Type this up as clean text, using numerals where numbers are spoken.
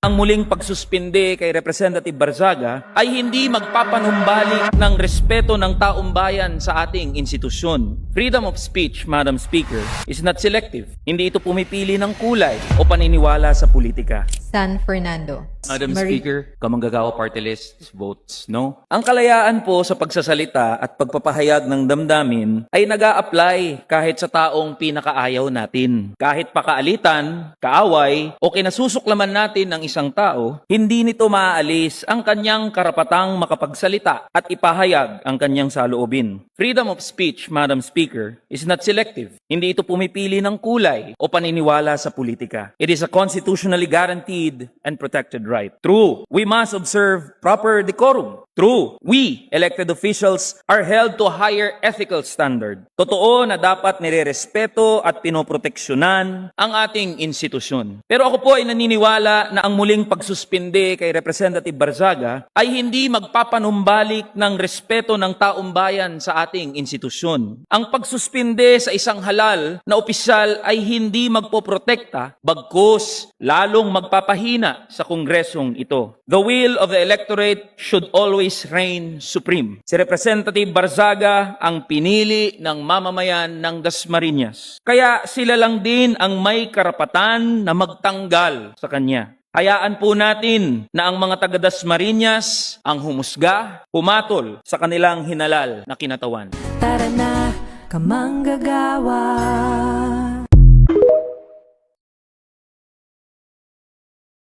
Ang muling pagsuspinde kay Representative Barzaga ay hindi magpapanumbalik ng respeto ng taong bayan sa ating institusyon. Freedom of speech, Madam Speaker, is not selective. Hindi ito pumipili ng kulay o paniniwala sa politika. San Fernando. Madam Speaker, Kamanggagawa Party List votes no. Ang kalayaan po sa pagsasalita at pagpapahayag ng damdamin ay nag-a-apply kahit sa taong pinakaayaw natin. Kahit pakaalitan, kaaway, o kinasusuklaman natin ng isang tao, hindi nito maaalis ang kanyang karapatang makapagsalita at ipahayag ang kanyang saloobin. Freedom of speech, Madam Speaker, is not selective. Hindi ito pumipili ng kulay o paniniwala sa politika. It is a constitutionally guaranteed and protected right. True, we must observe proper decorum. True, we, elected officials, are held to a higher ethical standard. Totoo na dapat nirerespeto at pinoproteksyonan ang ating institusyon. Pero ako po ay naniniwala na ang muling pagsuspinde kay Representative Barzaga ay hindi magpapanumbalik ng respeto ng taong bayan sa ating institusyon. Ang pagsuspinde sa isang halal na opisyal ay hindi magpoprotekta, bagkus lalong magpapahina sa kongresong ito. The will of the electorate should always reign supreme. Si Representative Barzaga ang pinili ng mamamayan ng Dasmariñas. Kaya sila lang din ang may karapatan na magtanggal sa kanya. Hayaan po natin na ang mga taga Dasmariñas ang humusga, humatol sa kanilang hinalal na kinatawan. Tara na, kamanggagawa.